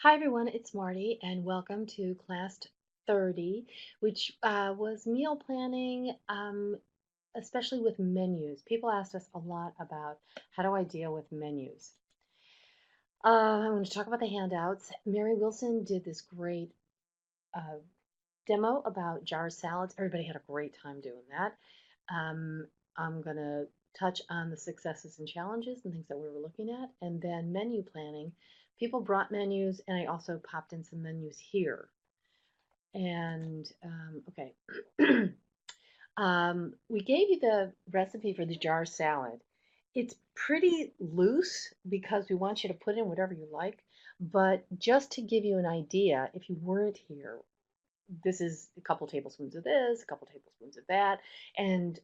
Hi everyone, it's Marty, and welcome to class 30, which was meal planning, especially with menus. People asked us a lot about how do I deal with menus. I'm going to talk about the handouts. Mary Wilson did this great uh, demo about jar salads. Everybody had a great time doing that. Um, I'm going to touch on the successes and challenges and things that we were looking at, and then menu planning. People brought menus, and I also popped in some menus here. And okay, we gave you the recipe for the jar salad. It's pretty loose because we want you to put in whatever you like. But just to give you an idea, if you weren't here, this is a couple tablespoons of this, a couple tablespoons of that, and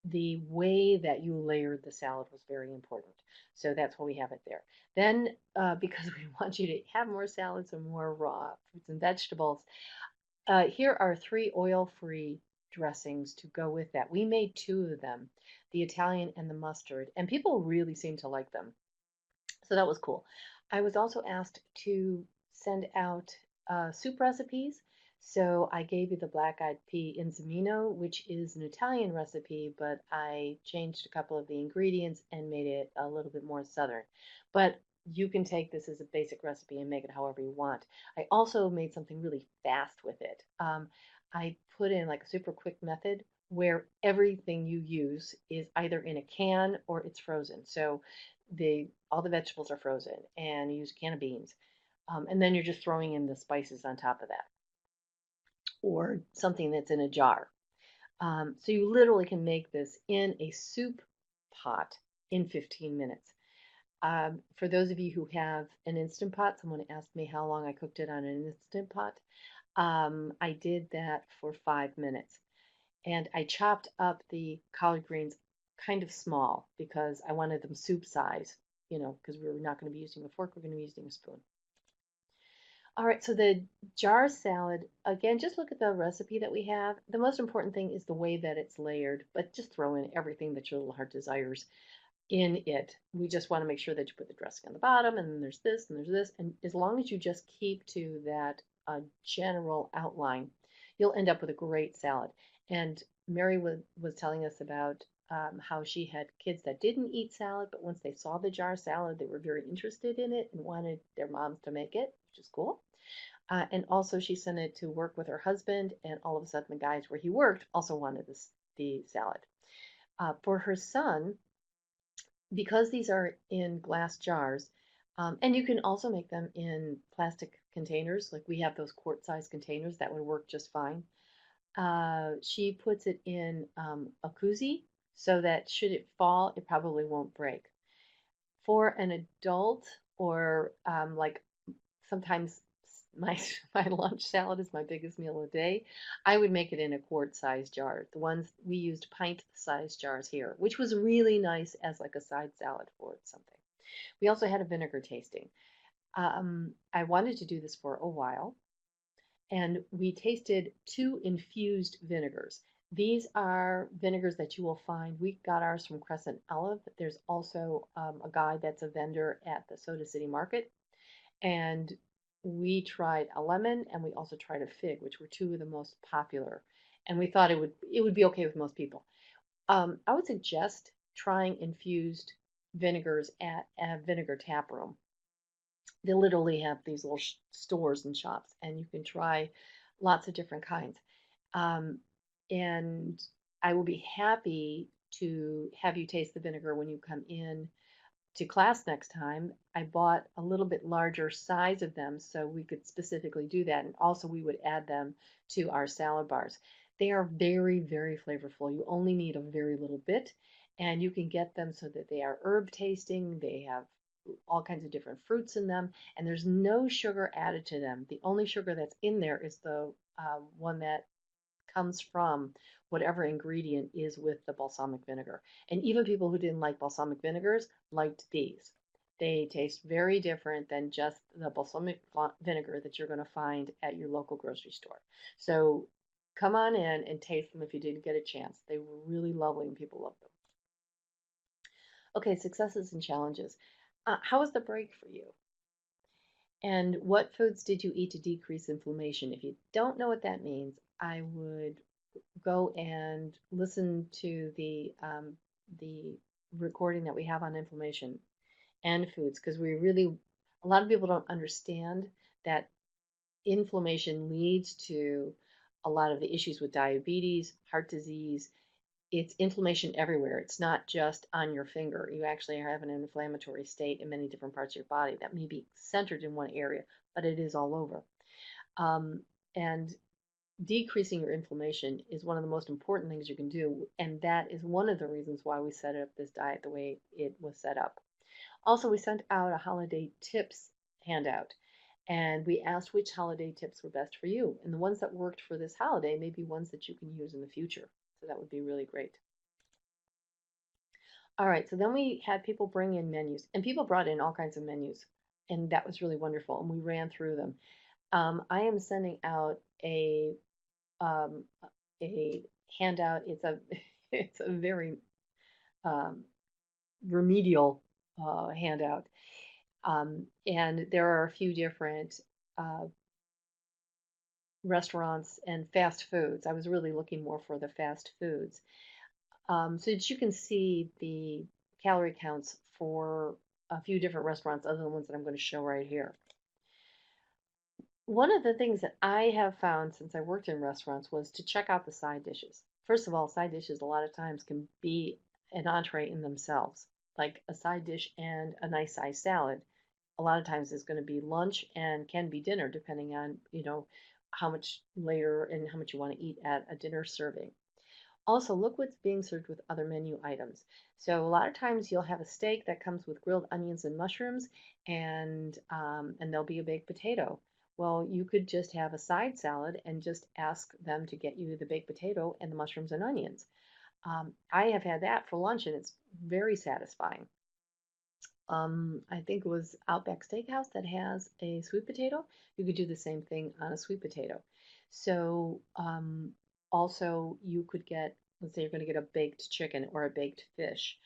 the way that you layered the salad was very important. So that's why we have it there. Then, because we want you to have more salads and more raw fruits and vegetables, here are three oil-free dressings to go with that. We made two of them, the Italian and the mustard, and people really seem to like them. So that was cool. I was also asked to send out soup recipes. So I gave you the black-eyed pea inzamino, which is an Italian recipe, but I changed a couple of the ingredients and made it a little bit more southern. But you can take this as a basic recipe and make it however you want. I also made something really fast with it. I put in like a super quick method where everything you use is either in a can or it's frozen. So all the vegetables are frozen, and you use a can of beans, and then you're just throwing in the spices on top of that, or something that's in a jar. So you literally can make this in a soup pot in 15 minutes. For those of you who have an Instant Pot, someone asked me how long I cooked it on an Instant Pot. I did that for 5 minutes. And I chopped up the collard greens kind of small because I wanted them soup size, because we were not going to be using a fork, we're going to be using a spoon. All right, so the jar salad, again, just look at the recipe that we have. The most important thing is the way that it's layered, but just throw in everything that your little heart desires in it. We just want to make sure that you put the dressing on the bottom, and then there's this, and there's this. And as long as you just keep to that general outline, you'll end up with a great salad. And Mary was telling us about how she had kids that didn't eat salad, but once they saw the jar salad, they were very interested in it and wanted their moms to make it, which is cool. And also, she sent it to work with her husband, and all of a sudden, the guys where he worked also wanted the salad. For her son, because these are in glass jars, and you can also make them in plastic containers, like we have those quart-sized containers that would work just fine. She puts it in a koozie so that should it fall, it probably won't break. For an adult, or like sometimes my my lunch salad is my biggest meal of the day. I would make it in a quart-sized jar. The ones we used pint-sized jars here, which was really nice as like a side salad for something. We also had a vinegar tasting. I wanted to do this for a while, and we tasted two infused vinegars. These are vinegars that you will find. We got ours from Crescent Olive. There's also a guy that's a vendor at the Soda City Market, and we tried a lemon and we also tried a fig, which were two of the most popular. And we thought it would be okay with most people. I would suggest trying infused vinegars at a vinegar tap room. They literally have these little stores and shops, and you can try lots of different kinds. Um, and I will be happy to have you taste the vinegar when you come in to class next time. I bought a little bit larger size of them so we could specifically do that. And also, we would add them to our salad bars. They are very, very flavorful. You only need a very little bit, and you can get them so that they are herb tasting. They have all kinds of different fruits in them, and there's no sugar added to them. The only sugar that's in there is the one that comes from whatever ingredient is with the balsamic vinegar. And even people who didn't like balsamic vinegars liked these. They taste very different than just the balsamic vinegar that you're going to find at your local grocery store. So come on in and taste them if you didn't get a chance. They were really lovely and people loved them. Okay, successes and challenges. How was the break for you? And what foods did you eat to decrease inflammation? If you don't know what that means, I would go and listen to the recording that we have on inflammation and foods, because we really, a lot of people don't understand that inflammation leads to a lot of the issues with diabetes, heart disease. It's inflammation everywhere. It's not just on your finger. You actually have an inflammatory state in many different parts of your body that may be centered in one area, but it is all over. Um, and decreasing your inflammation is one of the most important things you can do. And that is one of the reasons why we set up this diet the way it was set up. Also, we sent out a holiday tips handout, and we asked which holiday tips were best for you. And the ones that worked for this holiday may be ones that you can use in the future. So that would be really great. All right, so then we had people bring in menus, and people brought in all kinds of menus, and that was really wonderful. And we ran through them. I am sending out um, a handout. It's a it's a very um, remedial handout, and there are a few different uh, restaurants and fast foods. I was really looking more for the fast foods, so that you can see the calorie counts for a few different restaurants other than the ones that I'm going to show right here. One of the things that I have found since I worked in restaurants was to check out the side dishes. First of all, side dishes a lot of times can be an entree in themselves, like a side dish and a nice sized salad. A lot of times is going to be lunch and can be dinner, depending on, how much later and how much you want to eat at a dinner serving. Also, look what's being served with other menu items. So a lot of times you'll have a steak that comes with grilled onions and mushrooms, and there'll be a baked potato. Well, you could just have a side salad and just ask them to get you the baked potato and the mushrooms and onions. I have had that for lunch, and it's very satisfying. I think it was Outback Steakhouse that has a sweet potato. You could do the same thing on a sweet potato. So, also, you could get, let's say you're going to get a baked chicken or a baked fish,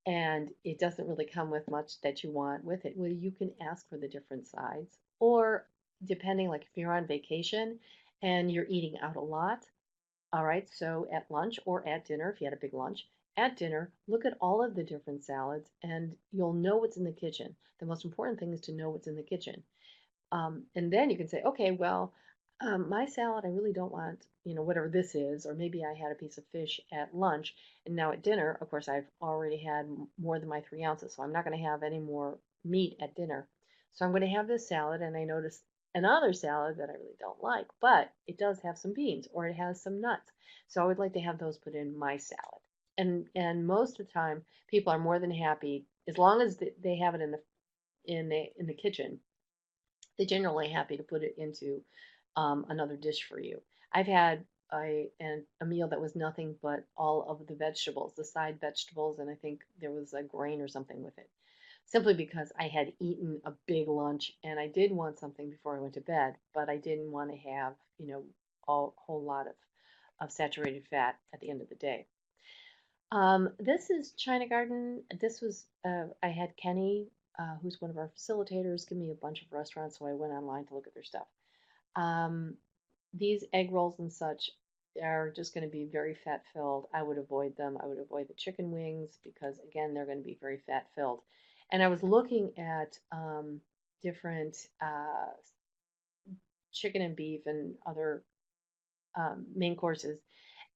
and it doesn't really come with much that you want with it. Well, you can ask for the different sides, or depending, like if you're on vacation and you're eating out a lot, all right, so at lunch or at dinner, if you had a big lunch, at dinner, look at all of the different salads and you'll know what's in the kitchen. The most important thing is to know what's in the kitchen. And then you can say, okay, well, my salad, I really don't want, whatever this is, or maybe I had a piece of fish at lunch, and now at dinner, of course, I've already had more than my 3 ounces, so I'm not going to have any more meat at dinner. So I'm going to have this salad, and I notice another salad that I really don't like, but it does have some beans or it has some nuts. So I would like to have those put in my salad. And most of the time, people are more than happy as long as they have it in the kitchen. They're generally happy to put it into another dish for you. I've had a meal that was nothing but all of the vegetables, the side vegetables, and I think there was a grain or something with it. Simply because I had eaten a big lunch and I did want something before I went to bed, but I didn't want to have, a whole lot of saturated fat at the end of the day. This is China Garden. This was, I had Kenny, who's one of our facilitators, give me a bunch of restaurants, so I went online to look at their stuff. Um, these egg rolls and such are just going to be very fat filled. I would avoid them. I would avoid the chicken wings because, again, they're going to be very fat filled. And I was looking at different chicken and beef and other main courses,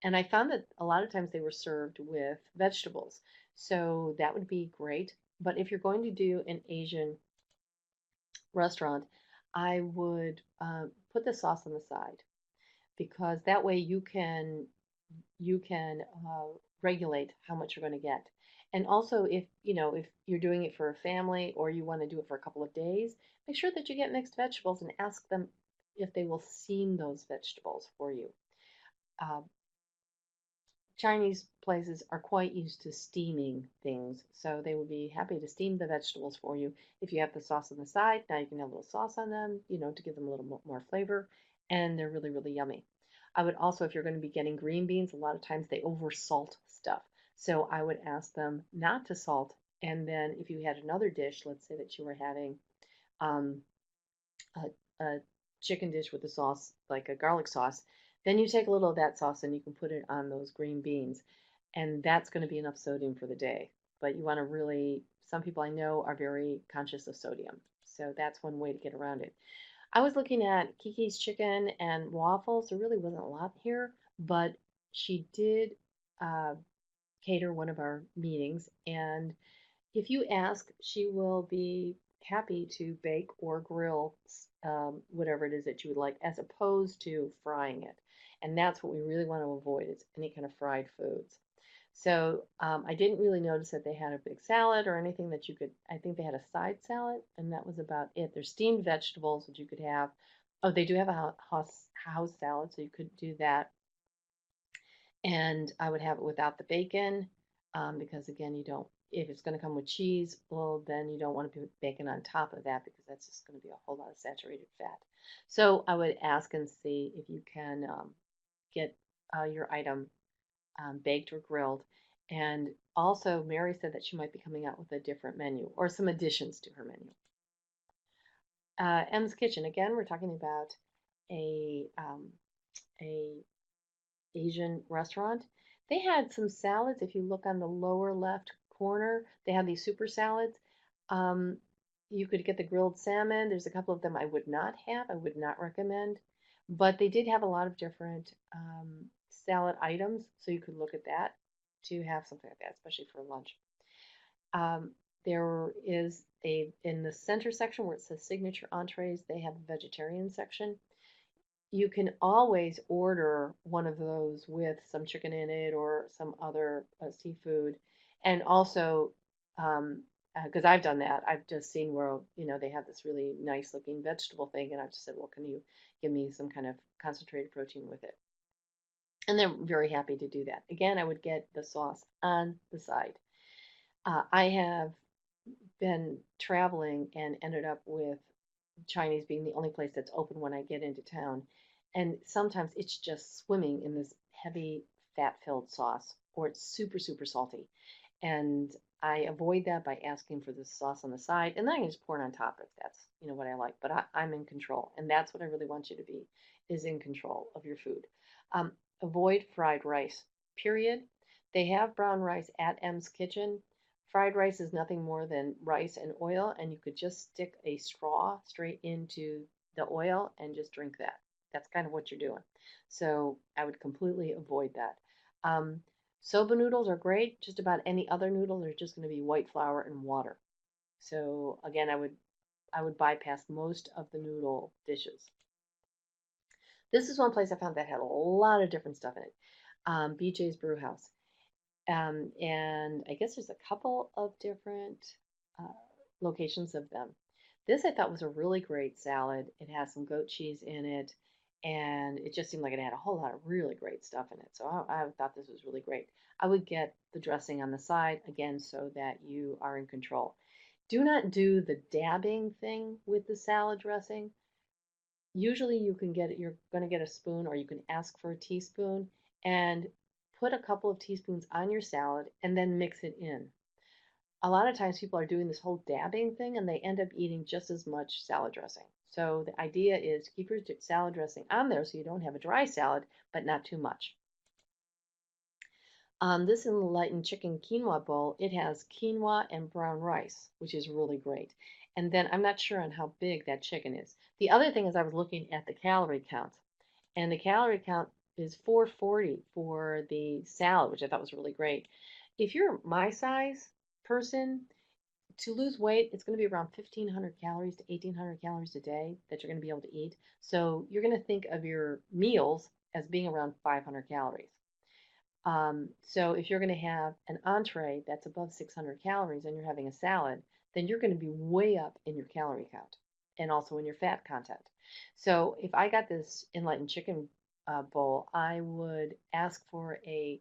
and I found that a lot of times they were served with vegetables. So that would be great. But if you're going to do an Asian restaurant, I would put the sauce on the side because that way you can regulate how much you're going to get. And also, if you're doing it for a family or you want to do it for a couple of days, make sure that you get mixed vegetables and ask them if they will steam those vegetables for you. Uh, Chinese places are quite used to steaming things, so they would be happy to steam the vegetables for you. If you have the sauce on the side, now you can have a little sauce on them, to give them a little more flavor, and they're really, really yummy. I would also, if you're going to be getting green beans, a lot of times they over salt stuff. So I would ask them not to salt. And then if you had another dish, let's say that you were having um, a chicken dish with a sauce, like a garlic sauce, then you take a little of that sauce and you can put it on those green beans, and that's going to be enough sodium for the day. But you want to really, some people I know are very conscious of sodium, so that's one way to get around it. I was looking at Kiki's Chicken and Waffles. There really wasn't a lot here, but she did uh, cater one of our meetings, and if you ask, she will be happy to bake or grill whatever it is that you would like, as opposed to frying it. And that's what we really want to avoid is any kind of fried foods. So I didn't really notice that they had a big salad or anything that you could. I think they had a side salad, and that was about it. There's steamed vegetables that you could have. Oh, they do have a house salad, so you could do that. And I would have it without the bacon because, again, you don't, if it's going to come with cheese, well, then you don't want to put bacon on top of that because that's just going to be a whole lot of saturated fat. So I would ask and see if you can get your item baked or grilled. And also, Mary said that she might be coming out with a different menu or some additions to her menu. M's Kitchen, again, we're talking about a Asian restaurant. They had some salads. If you look on the lower left corner, they have these super salads. Um, you could get the grilled salmon. There's a couple of them I would not have, I would not recommend. But they did have a lot of different salad items, so you could look at that to have something like that, especially for lunch. Um, there is in the center section where it says signature entrees, they have a vegetarian section. You can always order one of those with some chicken in it or some other seafood. And also, because I've done that, I've just seen where, they have this really nice looking vegetable thing. And I've just said, well, can you give me some kind of concentrated protein with it? And they're very happy to do that. Again, I would get the sauce on the side. I have been traveling and ended up with Chinese being the only place that's open when I get into town. And sometimes it's just swimming in this heavy fat-filled sauce, or it's super, super salty. And I avoid that by asking for the sauce on the side, and then I can just pour it on top if that's, what I like. But I'm in control, and that's what I really want you to be, is in control of your food. Um, Avoid fried rice, period. They have brown rice at M's Kitchen. Fried rice is nothing more than rice and oil, and you could just stick a straw straight into the oil and just drink that. That's kind of what you're doing. So I would completely avoid that. Soba noodles are great. Just about any other noodles are just going to be white flour and water. So again, I would bypass most of the noodle dishes. This is one place I found that had a lot of different stuff in it. BJ's Brew House. And I guess there's a couple of different uh, locations of them. This I thought was a really great salad. It has some goat cheese in it, and it just seemed like it had a whole lot of really great stuff in it. So I thought this was really great. I would get the dressing on the side, again, so that you are in control. Do not do the dabbing thing with the salad dressing. Usually you can get it, you're going to get a spoon or you can ask for a teaspoon and put a couple of teaspoons on your salad and then mix it in. A lot of times people are doing this whole dabbing thing and they end up eating just as much salad dressing. So the idea is to keep your salad dressing on there so you don't have a dry salad, but not too much. This enlightened chicken quinoa bowl, it has quinoa and brown rice, which is really great. And then I'm not sure on how big that chicken is. The other thing is I was looking at the calorie count, and the calorie count is 440 for the salad, which I thought was really great. If you're my size person, to lose weight, it's going to be around 1,500 calories to 1,800 calories a day that you're going to be able to eat. So you're going to think of your meals as being around 500 calories. So if you're going to have an entree that's above 600 calories and you're having a salad, then you're going to be way up in your calorie count and also in your fat content. So if I got this enlightened chicken bowl, I would ask for a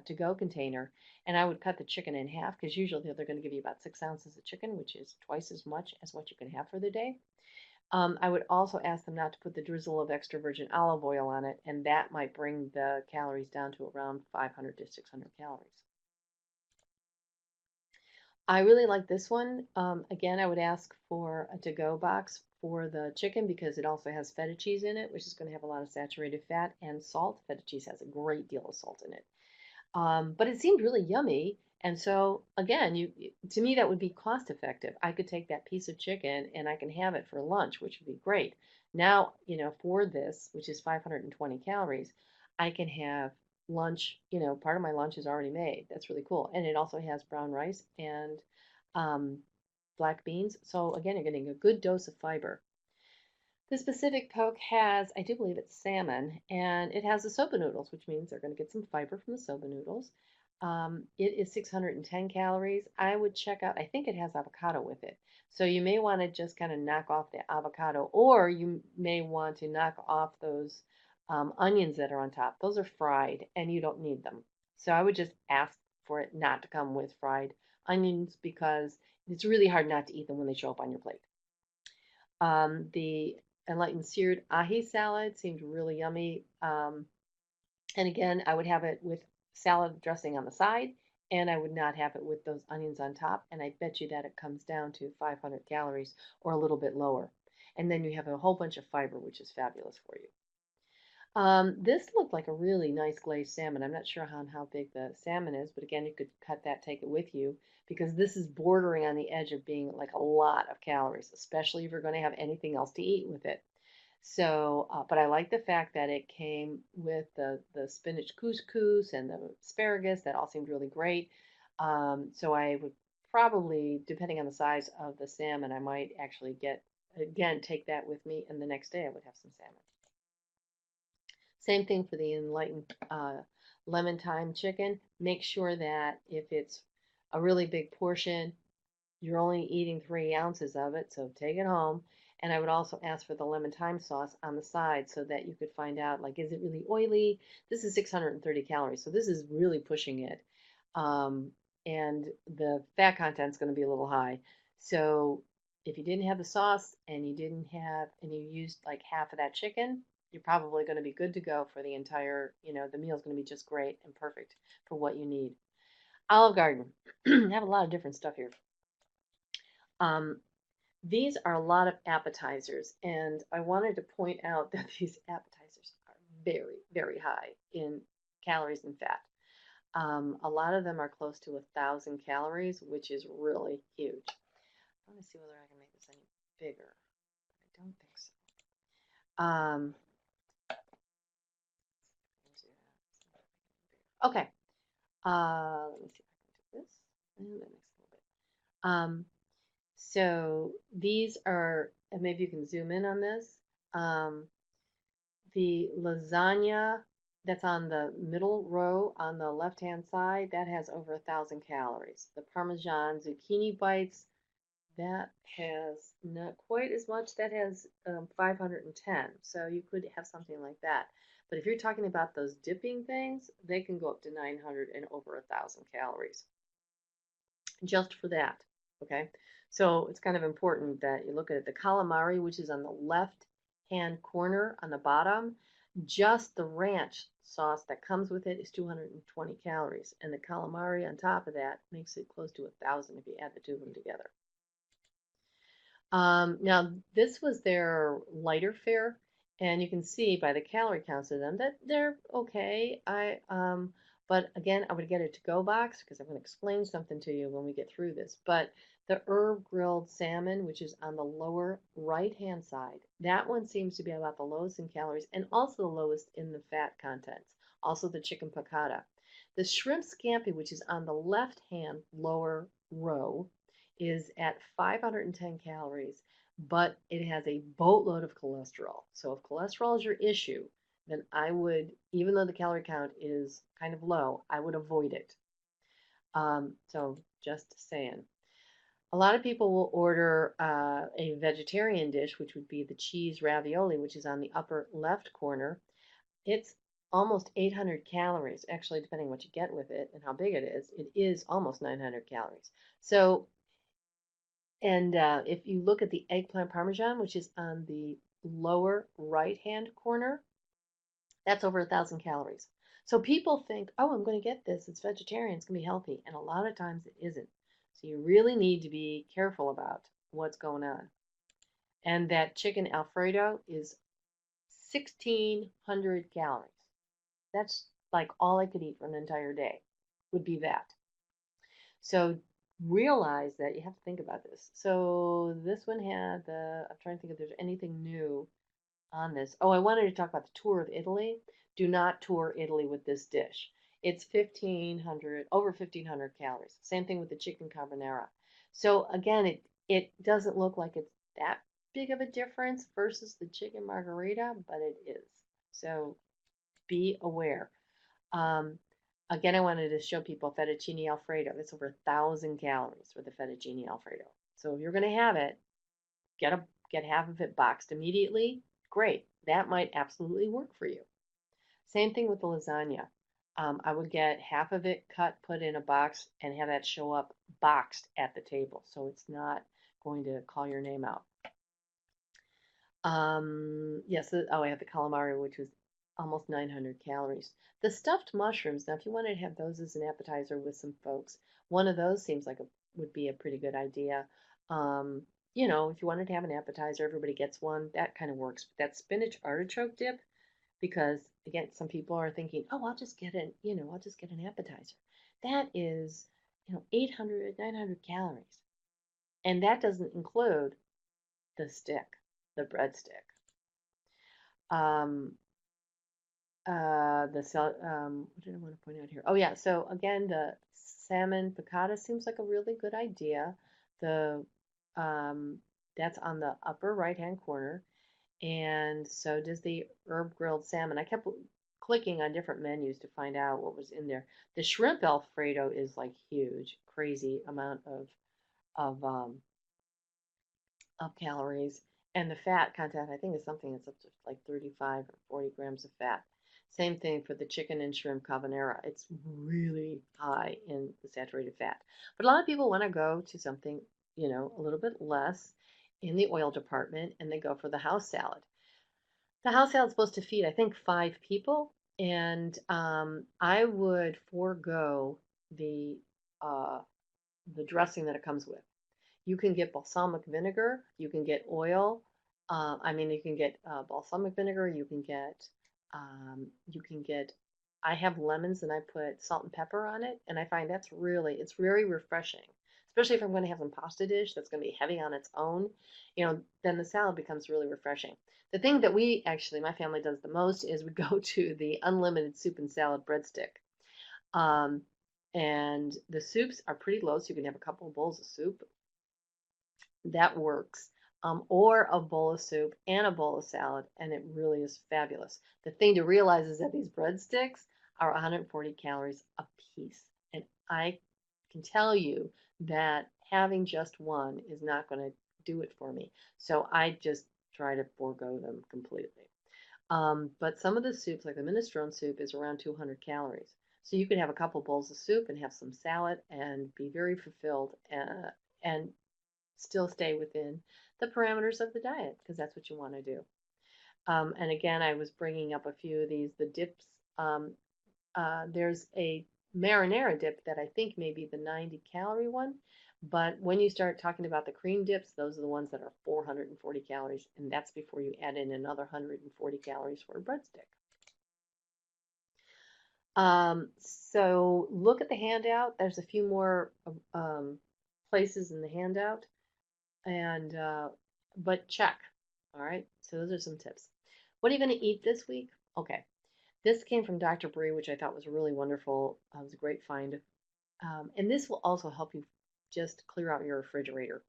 to-go container, and I would cut the chicken in half because usually they're going to give you about 6 ounces of chicken, which is twice as much as what you can have for the day. I would also ask them not to put the drizzle of extra virgin olive oil on it, and that might bring the calories down to around 500 to 600 calories. I really like this one. Again, I would ask for a to-go box for the chicken because it also has feta cheese in it, which is going to have a lot of saturated fat and salt. Feta cheese has a great deal of salt in it. But it seemed really yummy. And so again, to me that would be cost effective. I could take that piece of chicken and I can have it for lunch, which would be great. Now, for this, which is 520 calories, I can have lunch, part of my lunch is already made. That's really cool. And it also has brown rice and um, black beans. So again, you're getting a good dose of fiber. This Pacific Poke has, I do believe it's salmon, and it has the soba noodles, which means they're going to get some fiber from the soba noodles. It is 610 calories. I would check out, I think it has avocado with it. So you may want to just kind of knock off the avocado, or you may want to knock off those onions that are on top. Those are fried, and you don't need them. So I would just ask for it not to come with fried onions because it's really hard not to eat them when they show up on your plate. The enlightened seared ahi salad seemed really yummy. And again, I would have it with salad dressing on the side, and I would not have it with those onions on top. And I bet you that it comes down to 500 calories or a little bit lower. And then you have a whole bunch of fiber, which is fabulous for you. This looked like a really nice glazed salmon. I'm not sure how big the salmon is, but again, you could cut that, take it with you, because this is bordering on the edge of being like a lot of calories, especially if you're going to have anything else to eat with it. So, but I like the fact that it came with the spinach couscous and the asparagus. That all seemed really great. So I would probably, depending on the size of the salmon, I might actually take that with me, and the next day I would have some salmon. Same thing for the enlightened lemon thyme chicken. Make sure that if it's a really big portion, you're only eating 3 ounces of it, so take it home. And I would also ask for the lemon thyme sauce on the side so that you could find out, like, is it really oily? This is 630 calories, so this is really pushing it. And the fat content is going to be a little high. So if you didn't have the sauce and and you used like half of that chicken, you're probably going to be good to go for the entire, the meal's going to be just great and perfect for what you need. Olive Garden. I have a lot of different stuff here. Um, these are a lot of appetizers, and I wanted to point out that these appetizers are very, very high in calories and fat. A lot of them are close to 1,000 calories, which is really huge. I want to see whether I can make this any bigger. I don't think so. Okay. Let me see if I can do this. And that makes a little bit. So these are, and maybe you can zoom in on this. The lasagna that's on the middle row on the left-hand side, that has over 1,000 calories. The Parmesan zucchini bites, that has not quite as much. That has 510. So you could have something like that. But if you're talking about those dipping things, they can go up to 900 and over 1,000 calories just for that. Okay. So it's kind of important that you look at it. The calamari, which is on the left hand corner on the bottom, just the ranch sauce that comes with it is 220 calories. And the calamari on top of that makes it close to 1,000 if you add the two of them together. Now, this was their lighter fare, and you can see by the calorie counts of them that they're okay. But again, I would get a to-go box because I'm going to explain something to you when we get through this. But the herb grilled salmon, which is on the lower right-hand side, that one seems to be about the lowest in calories and also the lowest in the fat contents. Also the chicken piccata. The shrimp scampi, which is on the left-hand lower row, is at 510 calories, but it has a boatload of cholesterol. So if cholesterol is your issue, then I would, even though the calorie count is kind of low, I would avoid it. So just saying. A lot of people will order a vegetarian dish, which would be the cheese ravioli, which is on the upper left corner. It's almost 800 calories, actually, depending what you get with it and how big it is almost 900 calories. So and if you look at the eggplant parmesan, which is on the lower right-hand corner, that's over 1,000 calories. So people think, oh, I'm going to get this. It's vegetarian. It's going to be healthy. And a lot of times it isn't. So you really need to be careful about what's going on. And that chicken Alfredo is 1,600 calories. That's like all I could eat for an entire day would be that. So realize that you have to think about this. So this one had I'm trying to think if there's anything new on this. Oh, I wanted to talk about the tour of Italy. Do not tour Italy with this dish. It's 1,500, over 1,500 calories. Same thing with the chicken carbonara. So again, it doesn't look like it's that big of a difference versus the chicken margarita, but it is. So be aware. Um, Again, I wanted to show people fettuccine alfredo. It's over 1,000 calories for the fettuccine alfredo. So if you're going to have it, get a get half of it boxed immediately. Great, that might absolutely work for you. Same thing with the lasagna. I would get half of it cut, put in a box, and have that show up boxed at the table, so it's not going to call your name out. Yes, oh, I have the calamari, which was almost 900 calories. The stuffed mushrooms, now if you wanted to have those as an appetizer with some folks, one of those seems like would be a pretty good idea. Um, if you wanted to have an appetizer, everybody gets one, that kind of works. But that spinach artichoke dip, because again, some people are thinking, oh, I'll just get an appetizer. That is, 800, 900 calories. And that doesn't include the stick, the breadstick. Um, what did I want to point out here? Oh yeah, so again, the salmon piccata seems like a really good idea. The um, that's on the upper right-hand corner, and so does the herb grilled salmon. I kept clicking on different menus to find out what was in there. The shrimp Alfredo is like huge, crazy amount of of calories, and the fat content I think is something that's up to like 35 or 40 grams of fat. Same thing for the chicken and shrimp carbonara. It's really high in the saturated fat. But a lot of people want to go to something, a little bit less in the oil department, and they go for the house salad. The house salad is supposed to feed, I think, 5 people, and I would forego the uh, the dressing that it comes with. You can get balsamic vinegar, you can get oil. You can get balsamic vinegar. You can get. I have lemons and I put salt and pepper on it, and I find it's very refreshing, especially if I'm going to have some pasta dish that's going to be heavy on its own. Then the salad becomes really refreshing. The thing that my family does the most is we go to the unlimited soup and salad breadstick. Um, and the soups are pretty low, so you can have a couple of bowls of soup that works. Or a bowl of soup and a bowl of salad, and it really is fabulous. The thing to realize is that these breadsticks are 140 calories a piece, and I can tell you that having just one is not going to do it for me. So I just try to forego them completely. But some of the soups, like the minestrone soup, is around 200 calories. So you could have a couple bowls of soup and have some salad and be very fulfilled and still stay within the parameters of the diet because that's what you want to do. And again, I was bringing up a few of these, the dips. Um, there's a marinara dip that I think may be the 90-calorie one. But when you start talking about the cream dips, those are the ones that are 440 calories, and that's before you add in another 140 calories for a breadstick. So look at the handout. There's a few more places in the handout, and but check. All right. So those are some tips. What are you going to eat this week? Okay. This came from Dr. Bree, which I thought was really wonderful. It was a great find. And this will also help you just clear out your refrigerator.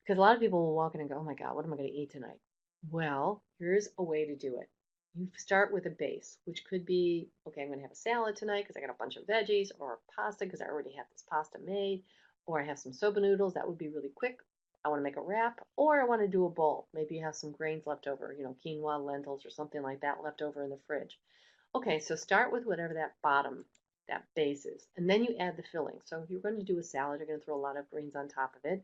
Because a lot of people will walk in and go, oh my God, what am I going to eat tonight? Well, here's a way to do it. You start with a base, which could be, okay, I'm going to have a salad tonight because I got a bunch of veggies, or pasta because I already have this pasta made, or I have some soba noodles. That would be really quick. I want to make a wrap, or I want to do a bowl. Maybe you have some grains left over, quinoa, lentils, or something like that left over in the fridge. Okay, so start with whatever that base is, and then you add the filling. So if you're going to do a salad, you're going to throw a lot of greens on top of it.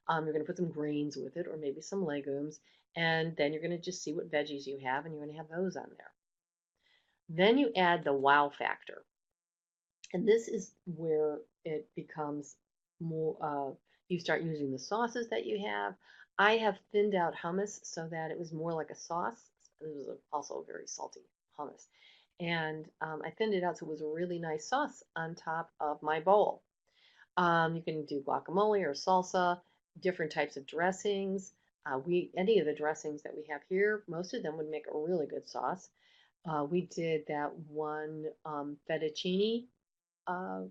You're going to put some grains with it, or maybe some legumes, and then you're going to just see what veggies you have, and you're going to have those on there. Then you add the wow factor, and this is where it becomes more. You start using the sauces that you have. I have thinned out hummus so that it was more like a sauce. It was also a very salty hummus. And I thinned it out so it was a really nice sauce on top of my bowl. You can do guacamole or salsa, different types of dressings. Any of the dressings that we have here, most of them would make a really good sauce. We did fettuccine, uh,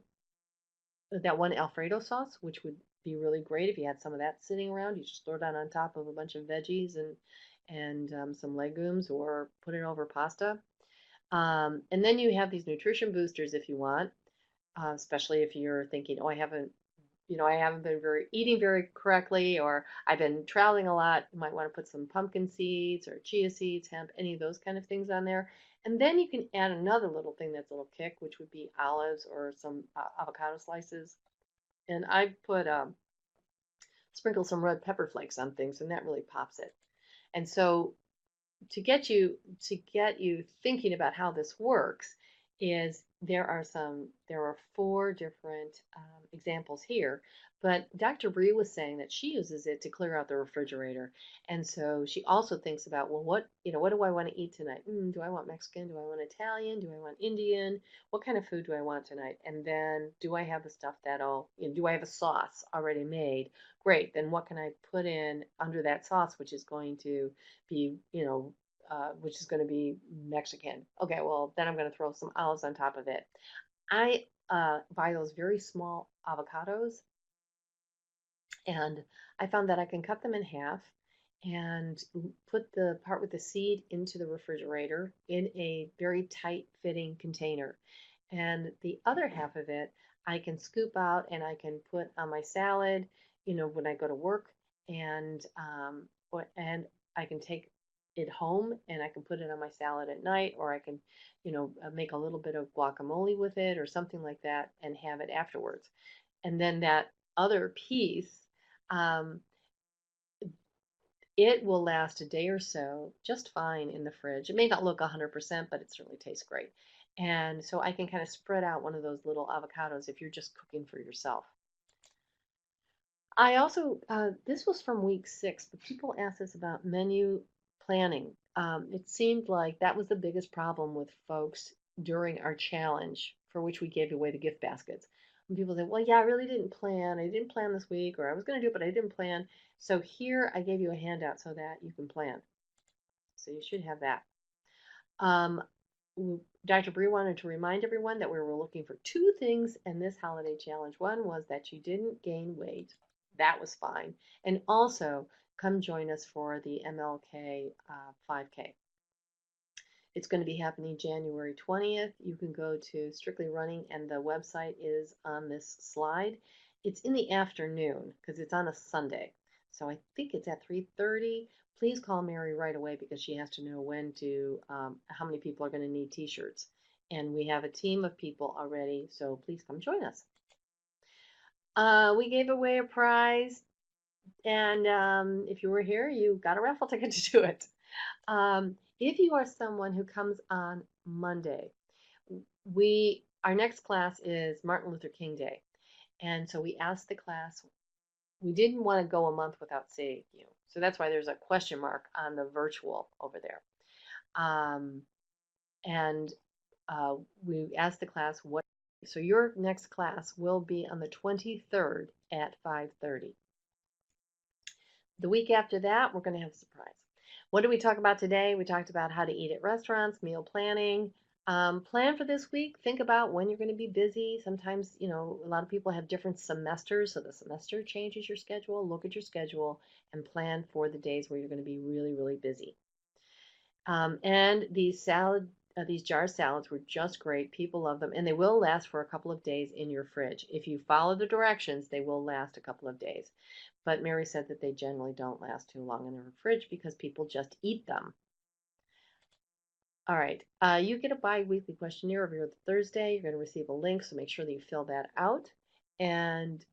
that one Alfredo sauce, which would be really great if you had some of that sitting around. You just throw it on top of a bunch of veggies and some legumes, or put it over pasta. And then you have these nutrition boosters if you want, especially if you're thinking, oh, I haven't been eating very correctly, or I've been traveling a lot. You might want to put some pumpkin seeds or chia seeds, hemp, any of those kind of things on there. And then you can add another little thing that's a little kick, which would be olives or some avocado slices. And I put sprinkle some red pepper flakes on things, and that really pops it. And so to get you thinking about how this works is there are four different examples here, but Dr. Bree was saying that she uses it to clear out the refrigerator. And so she also thinks about, well, what do I want to eat tonight? Do I want Mexican? Do I want Italian? Do I want Indian? What kind of food do I want tonight? And then do I have the stuff do I have a sauce already made? Great, then what can I put in under that sauce, which is going to be, which is going to be Mexican. Okay, well, then I'm going to throw some olives on top of it. I buy those very small avocados, and I found that I can cut them in half and put the part with the seed into the refrigerator in a very tight fitting container. And the other half of it, I can scoop out and I can put on my salad, when I go to work, and and I can take it home and I can put it on my salad at night, or I can, make a little bit of guacamole with it or something like that and have it afterwards. And then that other piece, um, it will last a day or so just fine in the fridge. It may not look 100%, but it certainly tastes great. And so I can kind of spread out one of those little avocados if you're just cooking for yourself. I also, this was from week 6, but people asked us about menu planning. It seemed like that was the biggest problem with folks during our challenge, for which we gave away the gift baskets. When people said, well, yeah, I really didn't plan. I didn't plan this week, or I was going to do it, but I didn't plan. So here I gave you a handout so that you can plan. So you should have that. Um, Dr. Bree wanted to remind everyone that we were looking for 2 things in this holiday challenge. One was that you didn't gain weight. That was fine. And also, come join us for the MLK 5K. It's going to be happening January 20th. You can go to Strictly Running, and the website is on this slide. It's in the afternoon because it's on a Sunday. So I think it's at 3:30. Please call Mary right away because she has to know how many people are going to need t-shirts. And we have a team of people already, so please come join us. We gave away a prize, and if you were here, you got a raffle ticket to do it. If you are someone who comes on Monday, our next class is Martin Luther King Day. And so we asked the class, we didn't want to go a month without seeing you. So that's why there's a question mark on the virtual over there. And we asked the class so your next class will be on the 23rd at 5:30. The week after that, we're going to have a surprise. What did we talk about today? We talked about how to eat at restaurants, meal planning. Plan for this week. Think about when you're going to be busy. Sometimes, a lot of people have different semesters, so the semester changes your schedule. Look at your schedule and plan for the days where you're going to be really, really busy. And these jar salads were just great. People love them, and they will last for a couple of days in your fridge. If you follow the directions, they will last a couple of days. But Mary said that they generally don't last too long in her fridge because people just eat them. All right, you get a bi-weekly questionnaire every other Thursday. You're going to receive a link, so make sure that you fill that out. And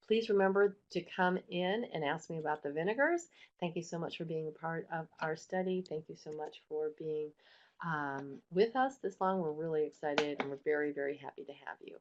please remember to come in and ask me about the vinegars. Thank you so much for being a part of our study. Thank you so much for being with us this long. We're really excited and we're very, very happy to have you.